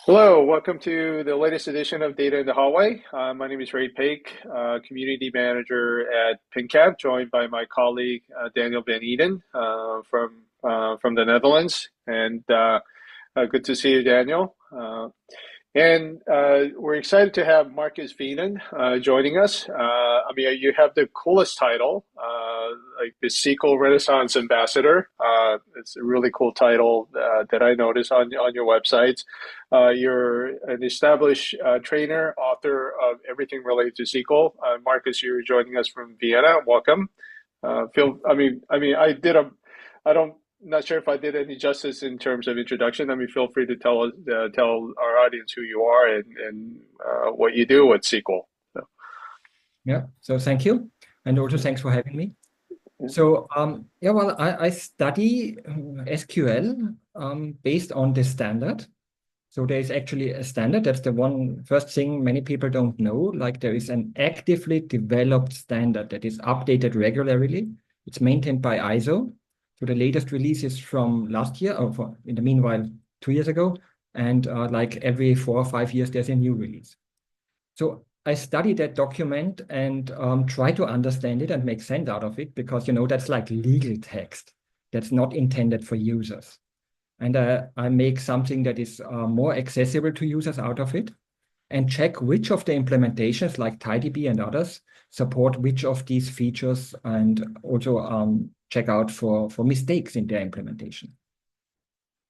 Hello, welcome to the latest edition of Data in the Hallway. My name is Ray Paik, Community Manager at PingCAP, joined by my colleague Daniel Van Eden from the Netherlands. And good to see you, Daniel. We're excited to have Markus Winand joining us. You have the coolest title, like the SQL Renaissance Ambassador. It's a really cool title that I noticed on your websites. You're an established trainer, author of everything related to SQL. Markus, you're joining us from Vienna. Welcome. I don't not sure if I did any justice in terms of introduction. Feel free to tell our audience who you are and what you do with SQL. So. Yeah, so thank you. And also thanks for having me. So, I study SQL based on the standard. So there is actually a standard. That's the first thing many people don't know. Like there is an actively developed standard that is updated regularly. It's maintained by ISO. So the latest release is from last year, or in the meanwhile, 2 years ago. And like every 4 or 5 years, there's a new release. So I study that document and try to understand it and make sense out of it because, that's like legal text that's not intended for users. And I make something that is more accessible to users out of it and check which of the implementations like TiDB and others support which of these features and also check out for mistakes in their implementation.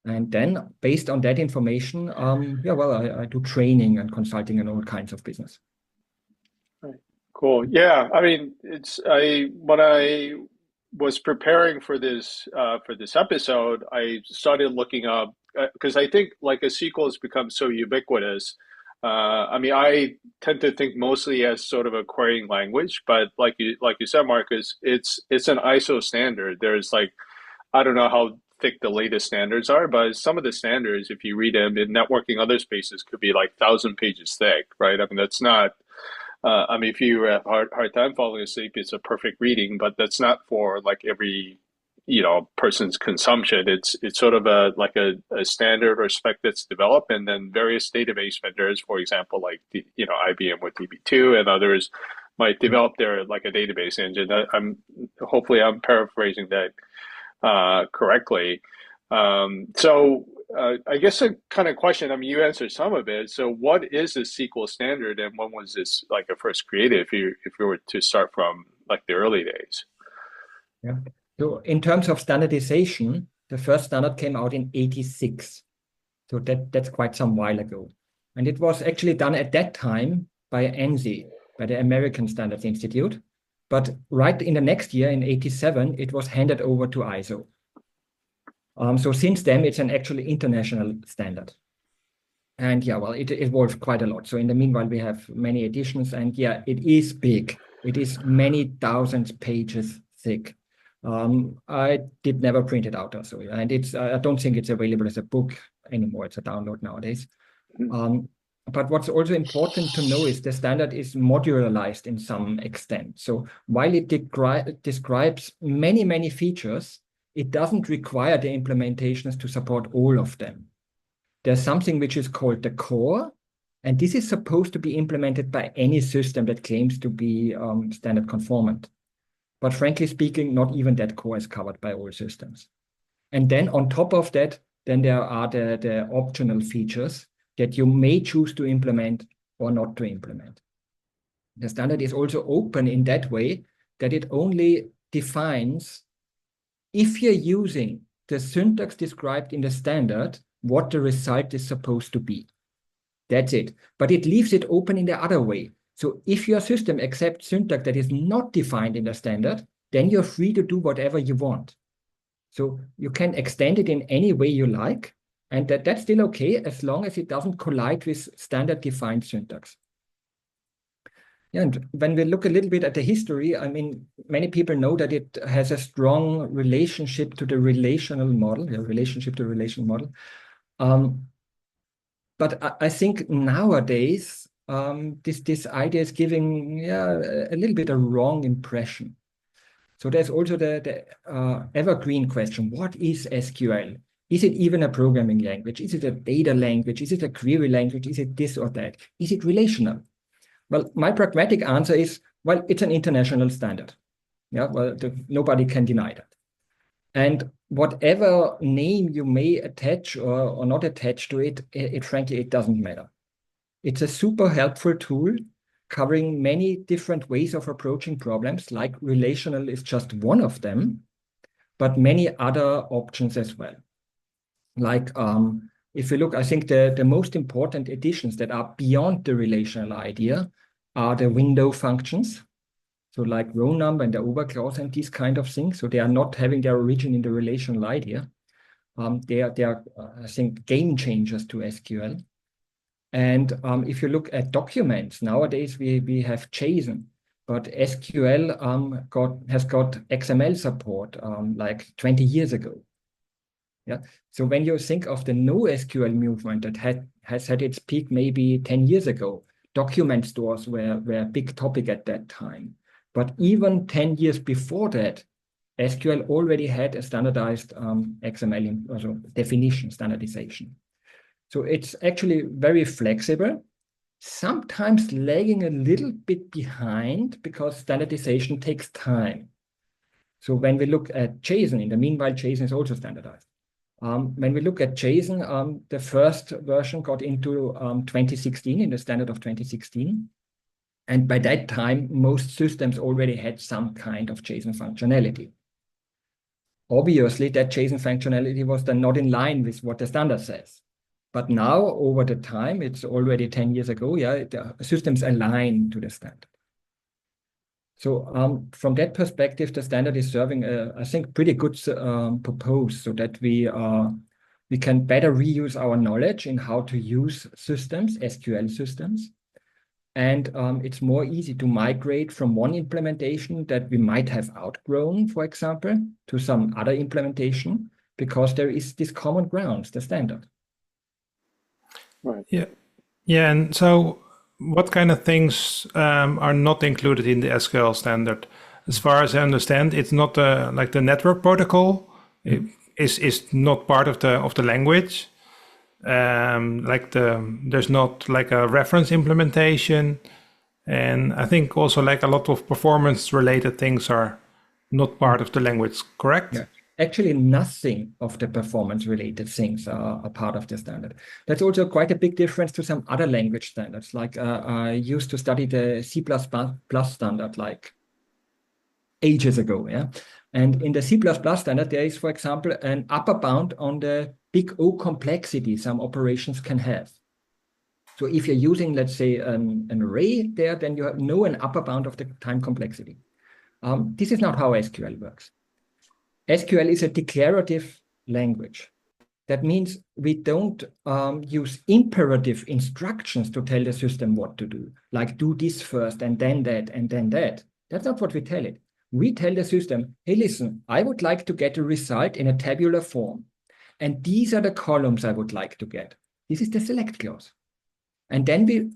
And then based on that information, I do training and consulting and all kinds of business. Cool. Yeah. When I was preparing for this episode, I started looking up because I think like a SQL has become so ubiquitous. I tend to think mostly as sort of a querying language, but like you said, Markus, it's an ISO standard. There's like, I don't know how thick the latest standards are, but some of the standards, if you read them in networking other spaces, could be like 1,000 pages thick, right? That's not. If you have hard time falling asleep, it's a perfect reading, but that's not for like every person's consumption. It's sort of a standard or spec that's developed, and then various database vendors, for example, like IBM with DB2 and others, might develop their like a database engine. Hopefully I'm paraphrasing that correctly. I guess a kind of question, you answered some of it. So what is the SQL standard and when was this like first created if you were to start from like the early days? Yeah. So in terms of standardization, the first standard came out in 86. So that's quite some while ago. And it was actually done at that time by ANSI, by the American Standards Institute. But right in the next year, in 87, it was handed over to ISO. So since then, it's an actually international standard. And it evolved quite a lot. So in the meanwhile, we have many editions and it is big. It is many thousands pages thick. I did never print it out also. And I don't think it's available as a book anymore. It's a download nowadays. But what's also important to know is the standard is modularized in some extent. So while it describes many, many features, it doesn't require the implementations to support all of them. There's something which is called the core, and this is supposed to be implemented by any system that claims to be standard conformant. But frankly speaking, not even that core is covered by all systems. And then on top of that, then there are the optional features that you may choose to implement or not to implement. The standard is also open in that way that it only defines if you're using the syntax described in the standard, what the result is supposed to be. That's it. But it leaves it open in the other way. So if your system accepts syntax that is not defined in the standard, then you're free to do whatever you want. So you can extend it in any way you like, and that's still okay as long as it doesn't collide with standard defined syntax. Yeah, and when we look a little bit at the history, many people know that it has a strong relationship to the relational model, relationship to relation model. But I think nowadays, this idea is giving a little bit a wrong impression. So there's also the evergreen question, what is SQL? Is it even a programming language? Is it a data language? Is it a query language? Is it this or that? Is it relational? Well, my pragmatic answer is, well, it's an international standard. Yeah, well, nobody can deny that. And whatever name you may attach or not attach to it, frankly, it doesn't matter. It's a super helpful tool covering many different ways of approaching problems, like relational is just one of them, but many other options as well. Like if you look, I think the most important additions that are beyond the relational idea are the window functions. So like row number and the overclause and these kind of things. So they are not having their origin in the relational idea. They are I think, game changers to SQL. And if you look at documents, nowadays we have JSON, but SQL has got XML support like 20 years ago. Yeah. So when you think of the NoSQL movement that has had its peak maybe 10 years ago, document stores were a big topic at that time. But even 10 years before that, SQL already had a standardized XML also definition standardization. So it's actually very flexible, sometimes lagging a little bit behind because standardization takes time. So when we look at JSON, in the meanwhile, JSON is also standardized. When we look at JSON, the first version got into 2016, in the standard of 2016. And by that time, most systems already had some kind of JSON functionality. Obviously, that JSON functionality was then not in line with what the standard says. But now, over the time, it's already 10 years ago, yeah, the systems align to the standard. So from that perspective, the standard is serving, I think, pretty good purpose so that we can better reuse our knowledge in how to use systems, SQL systems. And it's more easy to migrate from one implementation that we might have outgrown, for example, to some other implementation, because there is this common ground, the standard. Right. Yeah. Yeah. And so what kind of things are not included in the SQL standard? As far as I understand, it's not like the network protocol is not part of the language. There's not like a reference implementation, and I think also like a lot of performance related things are not part of the language, correct? Yeah. Actually, nothing of the performance related things are part of the standard. That's also quite a big difference to some other language standards. Like I used to study the C++ standard like ages ago. Yeah. And in the C++ standard, there is, for example, an upper bound on the big O complexity some operations can have. So if you're using, let's say, an array there, then you know an upper bound of the time complexity. This is not how SQL works. SQL is a declarative language. That means we don't use imperative instructions to tell the system what to do, like do this first and then that and then that. That's not what we tell it. We tell the system, hey, listen, I would like to get a result in a tabular form. And these are the columns I would like to get. This is the select clause. And then we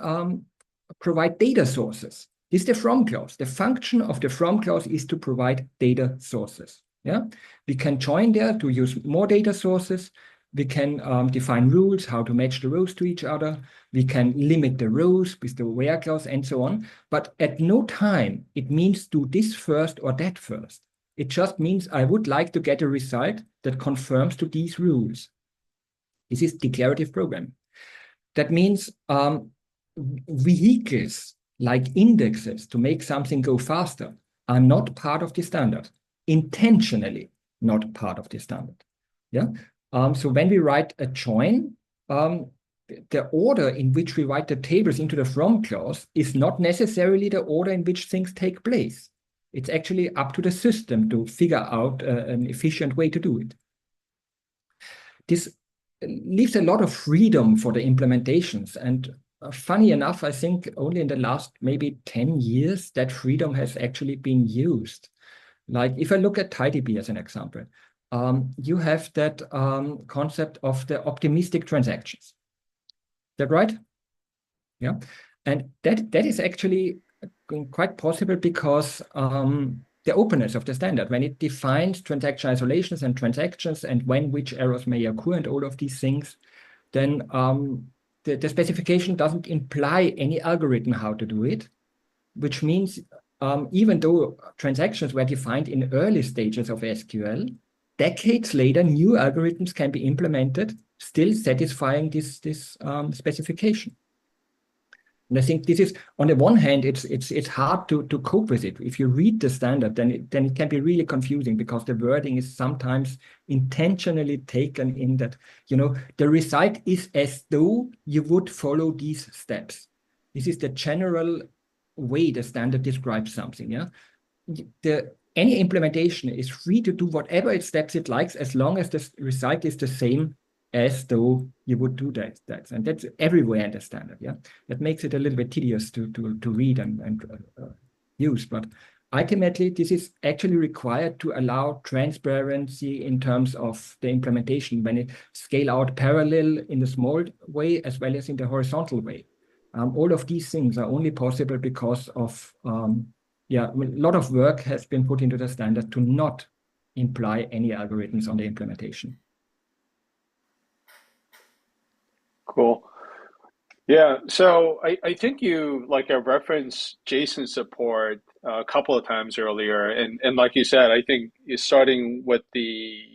provide data sources. This is the from clause. The function of the from clause is to provide data sources. Yeah, we can join there to use more data sources. We can define rules, how to match the rows to each other. We can limit the rows with the where clause and so on. But at no time, it means do this first or that first. It just means I would like to get a result that conforms to these rules. This is declarative programming. That means vehicles like indexes to make something go faster are not part of the standard. Intentionally not part of the standard. Yeah. So when we write a join, the order in which we write the tables into the from clause is not necessarily the order in which things take place. It's actually up to the system to figure out an efficient way to do it. This leaves a lot of freedom for the implementations. And funny enough, I think only in the last maybe 10 years that freedom has actually been used. Like if I look at TiDB as an example, you have that concept of the optimistic transactions. Is that right? Yeah. And that is actually quite possible because the openness of the standard. When it defines transaction isolations and transactions and when which errors may occur and all of these things, then the specification doesn't imply any algorithm how to do it, which means even though transactions were defined in early stages of SQL, decades later, new algorithms can be implemented, still satisfying this specification. And I think this is, on the one hand, it's hard to cope with it. If you read the standard, then it can be really confusing because the wording is sometimes intentionally taken in that, the result is as though you would follow these steps. This is the general way the standard describes something. Yeah, any implementation is free to do whatever steps it likes as long as the result is the same as though you would do that. And that's everywhere in the standard. Yeah, that makes it a little bit tedious to read and use. But ultimately, this is actually required to allow transparency in terms of the implementation when it scale out parallel in the small way as well as in the horizontal way. All of these things are only possible because of, a lot of work has been put into the standard to not imply any algorithms on the implementation. Cool. Yeah, so I think you referenced JSON support a couple of times earlier, and like you said, I think starting with the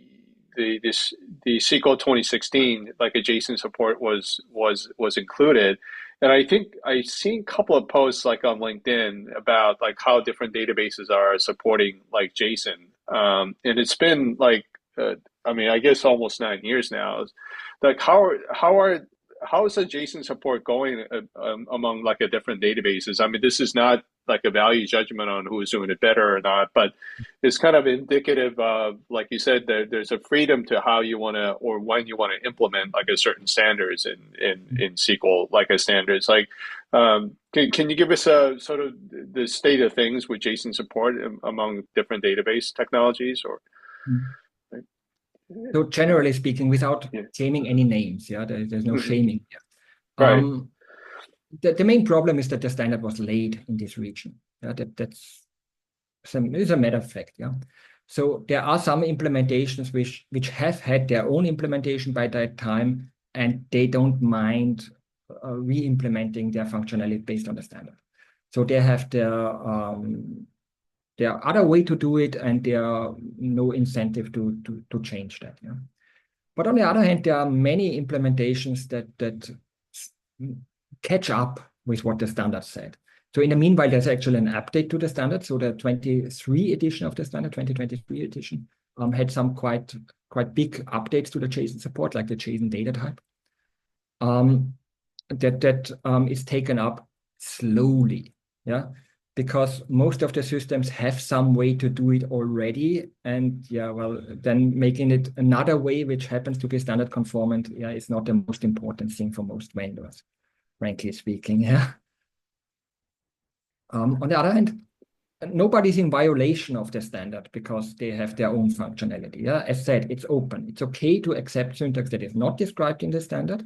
SQL 2016, like a JSON support was included. And I think I've seen a couple of posts on LinkedIn about how different databases are supporting JSON. And it's been I guess almost 9 years now. How is the JSON support going among a different databases? I mean, this is not a value judgment on who is doing it better or not, but it's kind of indicative of, like you said, there's a freedom to how you want to or when you want to implement a certain standards in SQL, a standards. Can you give us a sort of the state of things with JSON support among different database technologies? Or so generally speaking, without claiming any names, there's no shaming here. Right. The main problem is that the standard was late in this region. That's a matter of fact. Yeah. So there are some implementations which have had their own implementation by that time, and they don't mind re-implementing their functionality based on the standard. So they have their other way to do it, and there are no incentive to change that. Yeah. But on the other hand, there are many implementations that catch up with what the standard said. So in the meanwhile, there's actually an update to the standard. So the 23 edition of the standard, 2023 edition, had some quite big updates to the JSON support, like the JSON data type. That is taken up slowly. Yeah. Because most of the systems have some way to do it already, and then making it another way which happens to be standard conformant, is not the most important thing for most vendors, frankly speaking. Yeah. On the other hand, nobody's in violation of the standard because they have their own functionality. Yeah, as said, it's open. It's okay to accept syntax that is not described in the standard.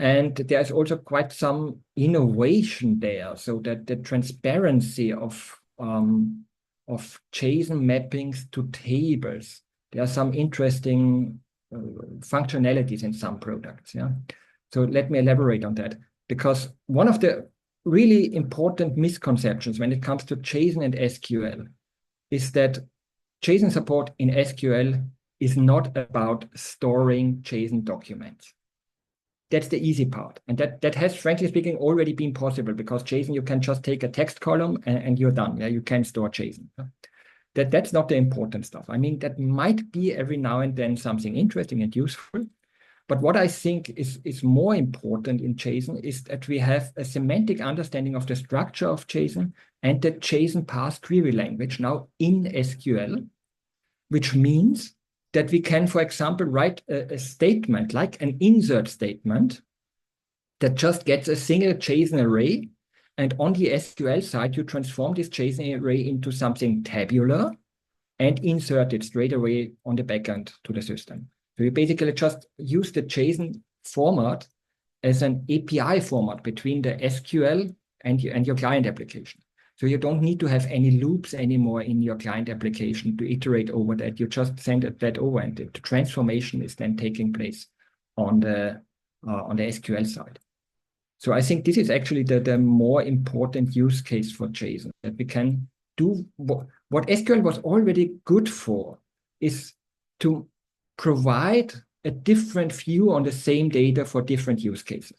And there's also quite some innovation there, so that the transparency of JSON mappings to tables, there are some interesting functionalities in some products. Yeah, so let me elaborate on that, because one of the really important misconceptions when it comes to JSON and SQL is that JSON support in SQL is not about storing JSON documents. That's the easy part. And that has, frankly speaking, already been possible, because JSON, you can just take a text column and you're done. Yeah, you can store JSON. That's not the important stuff. I mean, that might be every now and then something interesting and useful. But what I think is more important in JSON is that we have a semantic understanding of the structure of JSON and the JSON parse query language now in SQL, which means that we can, for example, write a statement like an insert statement that just gets a single JSON array. And on the SQL side, you transform this JSON array into something tabular and insert it straight away on the backend to the system. So you basically just use the JSON format as an API format between the SQL and your client application. So you don't need to have any loops anymore in your client application to iterate over that. You just send that over, and the transformation is then taking place on the SQL side. So I think this is actually the more important use case for JSON, that we can do what SQL was already good for, is to provide a different view on the same data for different use cases.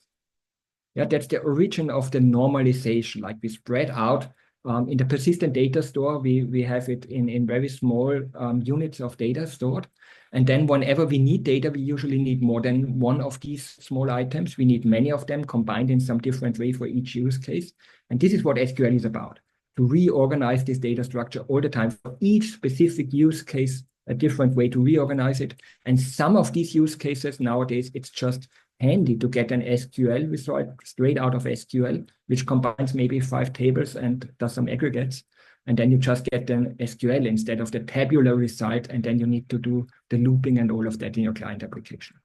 Yeah, that's the origin of the normalization. Like we spread out in the persistent data store, we have it in very small units of data stored. And then whenever we need data, we usually need more than one of these small items. We need many of them combined in some different way for each use case. And this is what SQL is about, to reorganize this data structure all the time for each specific use case, a different way to reorganize it. And some of these use cases nowadays, it's just handy to get an SQL result straight out of SQL, which combines maybe 5 tables and does some aggregates. And then you just get an SQL instead of the tabular result, and then you need to do the looping and all of that in your client application.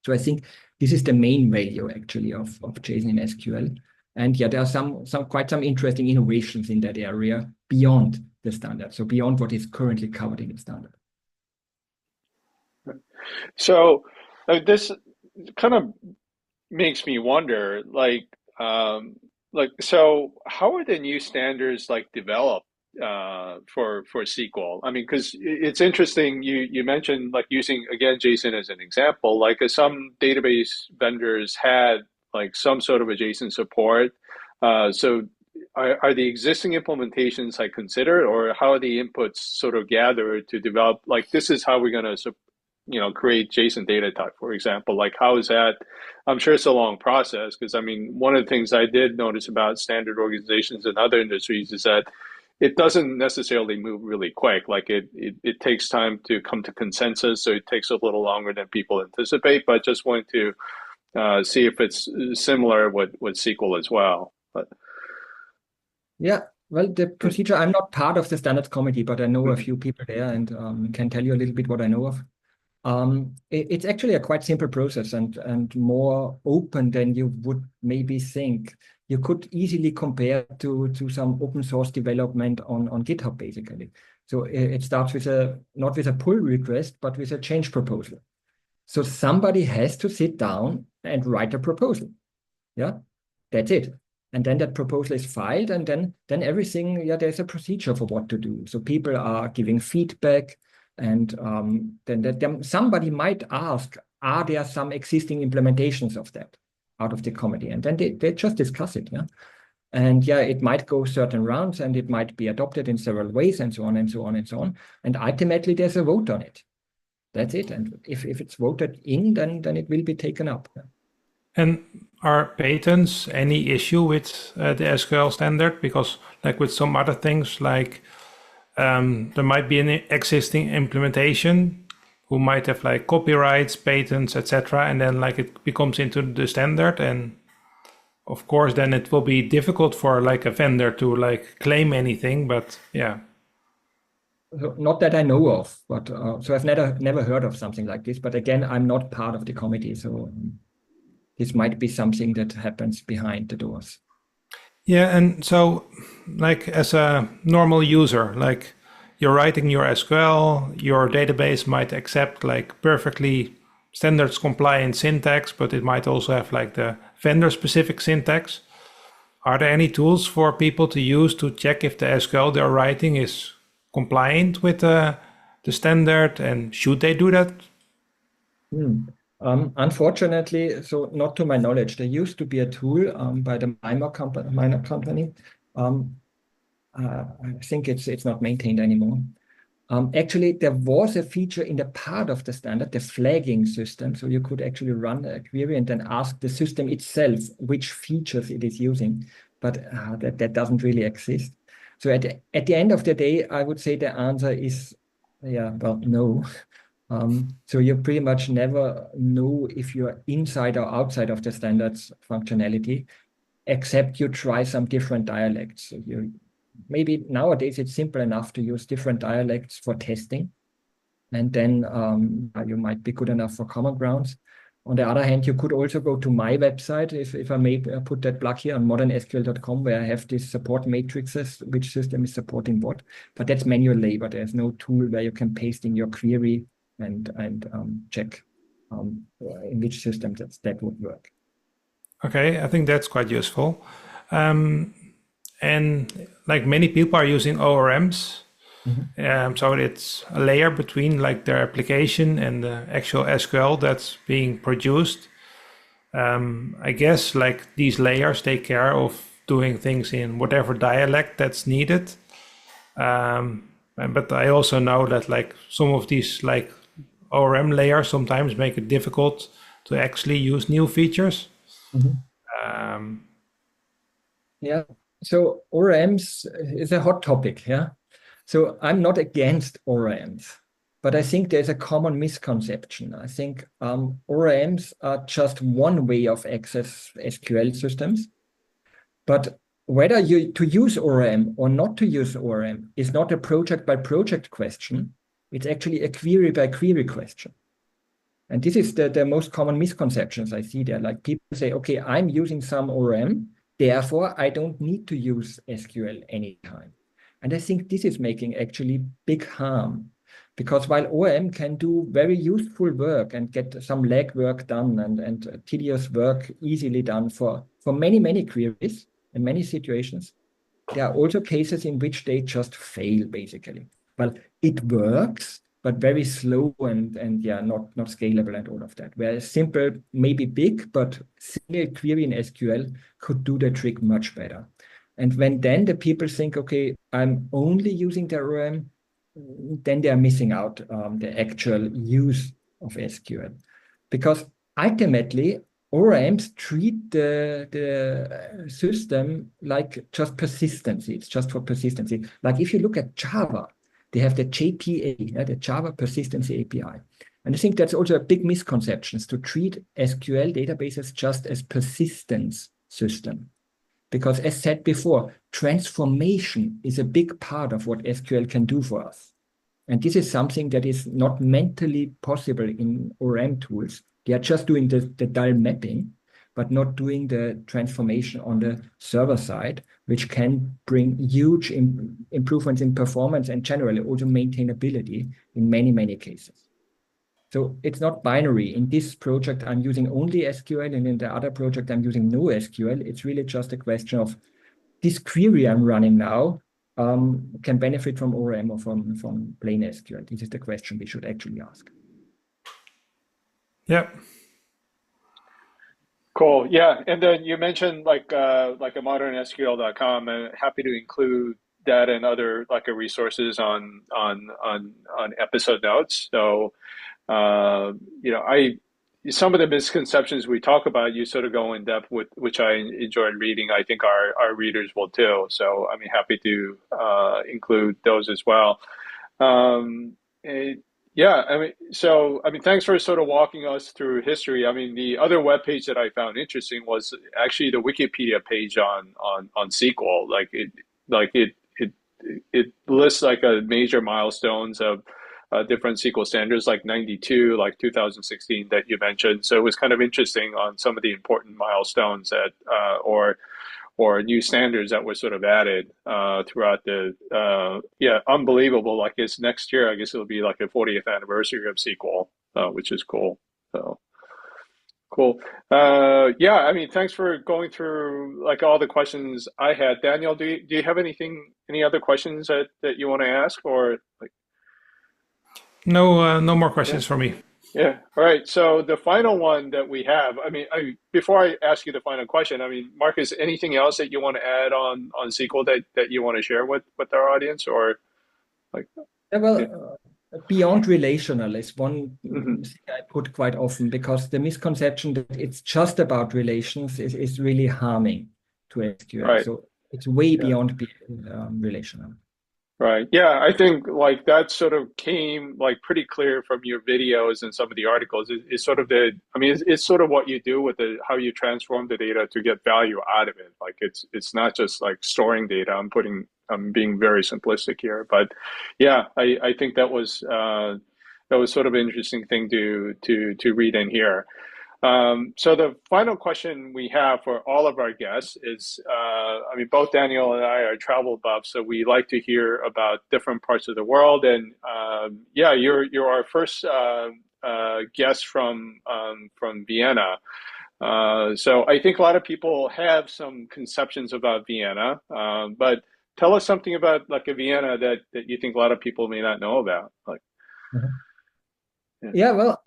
So I think this is the main value actually of JSON in SQL. And yeah, there are quite some interesting innovations in that area beyond the standard, so beyond what is currently covered in the standard. So this kind of makes me wonder, so how are the new standards developed for SQL? I mean, because it's interesting, you mentioned using again JSON as an example. Some database vendors had some sort of a JSON support. So are the existing implementations considered, or how are the inputs sort of gathered to develop? This is how we're going to create JSON data type, for example. How is that? I'm sure it's a long process, because I mean, one of the things I did notice about standard organizations in other industries is that it doesn't necessarily move really quick. It takes time to come to consensus, so it takes a little longer than people anticipate. But just want to see if it's similar with SQL as well. But yeah, well, the procedure, I'm not part of the standards committee, but I know a few people there, and can tell you a little bit what I know of. It's actually a quite simple process and more open than you would maybe think. You could easily compare to some open source development on GitHub, basically. So it starts with not with a pull request, but with a change proposal. So somebody has to sit down and write a proposal. Yeah, that's it. And then that proposal is filed, and then everything, yeah, there's a procedure for what to do. So people are giving feedback. And then somebody might ask, are there some existing implementations of that out of the committee? And then they just discuss it. Yeah. And yeah, it might go certain rounds, and it might be adopted in several ways, and so on and so on and so on. And ultimately, there's a vote on it. That's it. And if it's voted in, then it will be taken up. Yeah. And are patents any issue with the SQL standard? Because with some other things, there might be an existing implementation who might have copyrights, patents, etc., and then it becomes into the standard, and of course then it will be difficult for a vendor to claim anything. But yeah, not that I know of, but so I've never heard of something like this. But again, I'm not part of the committee, so this might be something that happens behind the doors. Yeah, and so as a normal user, you're writing your SQL, your database might accept perfectly standards compliant syntax, but it might also have the vendor specific syntax. Are there any tools for people to use to check if the SQL they're writing is compliant with the standard, and should they do that? Unfortunately, so not to my knowledge. There used to be a tool by the minor company. I think it's not maintained anymore. Actually, there was a feature in the part of the standard, the flagging system. So you could actually run a query and then ask the system itself which features it is using. But that doesn't really exist. So at the end of the day, I would say the answer is, no. So you pretty much never know if you're inside or outside of the standards functionality, except you try some different dialects. So maybe nowadays it's simple enough to use different dialects for testing, and then you might be good enough for common grounds. On the other hand, you could also go to my website, if I may put that plug here on modernsql.com, where I have these support matrices, which system is supporting what. But that's manual labor. There's no tool where you can paste in your query and check in which system that would work. Okay, I think that's quite useful. And like many people are using ORMs. So it's a layer between like their application and the actual SQL that's being produced. I guess like these layers take care of doing things in whatever dialect that's needed. But I also know that like some of these like ORM layers sometimes make it difficult to actually use new features. Yeah. So ORMs is a hot topic. Yeah. So I'm not against ORMs, but I think there's a common misconception. I think ORMs are just one way of access SQL systems, but whether you to use ORM or not to use ORM is not a project by project question. It's actually a query by query question. And this is the most common misconceptions I see there. Like people say, okay, I'm using some ORM, therefore I don't need to use SQL anytime. And I think this is making actually big harm, because while ORM can do very useful work and get some leg work done and tedious work easily done for many, many queries in many situations, there are also cases in which they just fail, basically. Well, it works, but very slow and yeah, not scalable and all of that. Whereas simple, maybe big, but single query in SQL could do the trick much better. And when then the people think, okay, I'm only using the ORM, then they are missing out the actual use of SQL. Because ultimately, ORMs treat the system like just persistency. It's just for persistency. Like if you look at Java, they have the JPA, the Java Persistency API. And I think that's also a big misconception, to treat SQL databases just as persistence system. Because as said before, transformation is a big part of what SQL can do for us. And this is something that is not mentally possible in ORM tools. They are just doing the dull mapping, but not doing the transformation on the server side, which can bring huge improvements in performance and generally also maintainability in many, many cases. So it's not binary. In this project, I'm using only SQL, and in the other project, I'm using no SQL. It's really just a question of this query I'm running now can benefit from ORM or from plain SQL. This is the question we should actually ask. Yeah. Cool. Yeah. And then you mentioned like a modernsql.com, and happy to include that and other like resources on episode notes. So some of the misconceptions we talk about, you sort of go in depth with, which I enjoyed reading. I think our readers will too. So I'm happy to include those as well. Thanks for sort of walking us through history. I mean, the other webpage that I found interesting was actually the Wikipedia page on SQL. It lists like a major milestones of different SQL standards, like 92, like 2016 that you mentioned. So it was kind of interesting on some of the important milestones that or new standards that were sort of added throughout the unbelievable. Like it's next year, I guess it'll be like the 40th anniversary of SQL, which is cool. So cool. Thanks for going through like all the questions I had. Daniel, do you have any other questions that you want to ask, or like? No more questions for me. Yeah. All right. So the final one that we have, before I ask you the final question, Markus, anything else that you want to add on SQL that you want to share with our audience, or like? Beyond relational is one thing I put quite often, because the misconception that it's just about relations is really harming to SQL. Right. So it's way beyond relational. Right. Yeah, I think like that sort of came like pretty clear from your videos and some of the articles. It's sort of it's sort of what you do with how you transform the data to get value out of it. Like it's not just like storing data. I'm being very simplistic here, but yeah, I think that was sort of an interesting thing to read in here. So the final question we have for all of our guests is, I mean, both Daniel and I are travel buffs, so we like to hear about different parts of the world. And yeah, you're our first guest from Vienna. So I think a lot of people have some conceptions about Vienna, but tell us something about like a Vienna that you think a lot of people may not know about. Like, yeah, well,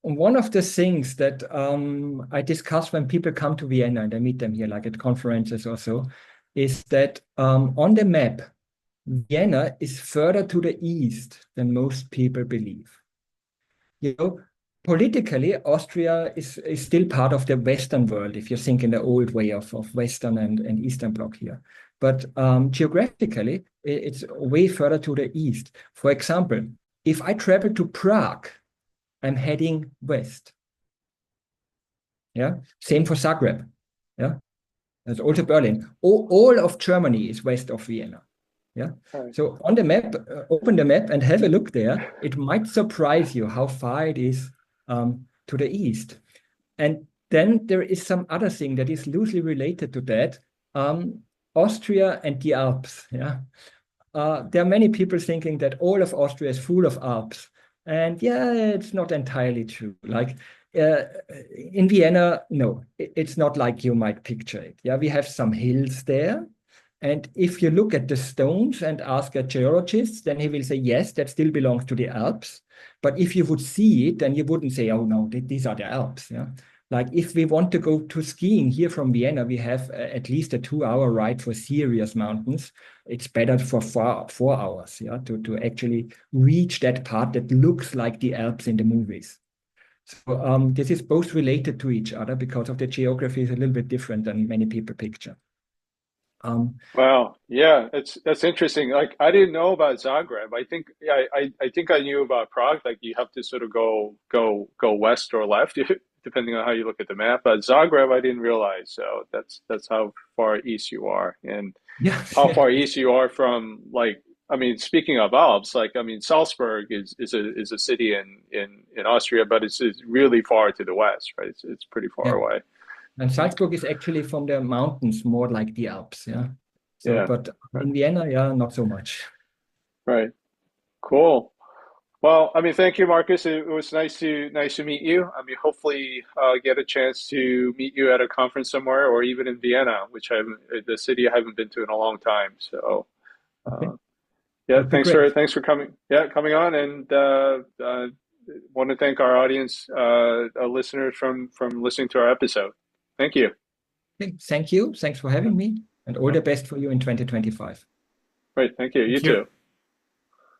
one of the things that I discuss when people come to Vienna and I meet them here, like at conferences or so, is that on the map, Vienna is further to the east than most people believe. You know, politically, Austria is still part of the Western world, if you think in the old way of Western and Eastern Bloc here. But geographically, it's way further to the east. For example, if I travel to Prague, I'm heading west. Yeah, same for Zagreb. Yeah, that's also Berlin. All of Germany is west of Vienna. Yeah. Right. So on the map, open the map and have a look there. It might surprise you how far it is to the east. And then there is some other thing that is loosely related to that. Austria and the Alps. Yeah. There are many people thinking that all of Austria is full of Alps. And yeah, it's not entirely true. Like in Vienna, no, it's not like you might picture it. Yeah, we have some hills there. And if you look at the stones and ask a geologist, then he will say, yes, that still belongs to the Alps. But if you would see it, then you wouldn't say, oh, no, these are the Alps. Yeah. Like if we want to go to skiing here from Vienna, we have at least a 2-hour ride for serious mountains. It's better for 4 hours, yeah, to actually reach that part that looks like the Alps in the movies. So this is both related to each other because of the geography is a little bit different than many people picture. Wow, yeah, that's interesting. Like I didn't know about Zagreb. I think I think I knew about Prague. Like you have to sort of go west or left depending on how you look at the map. But Zagreb, I didn't realize. So that's how far east you are, and yeah, how far east you are from. Like I mean, speaking of Alps, like I mean, Salzburg is a city in Austria, but it's really far to the west, right? It's pretty far away. And Salzburg is actually from the mountains, more like the Alps, yeah. So, yeah, but in Vienna, yeah, not so much. Right. Cool. Well, I mean, thank you, Markus. It was nice to meet you. I mean, hopefully, get a chance to meet you at a conference somewhere, or even in Vienna, which the city I haven't been to in a long time. So, okay. Yeah, thanks for coming. Yeah, coming on, and want to thank our audience, listeners from listening to our episode. Thank you. Okay, thank you. Thanks for having me, and all the best for you in 2025. Great. Thank you. You too.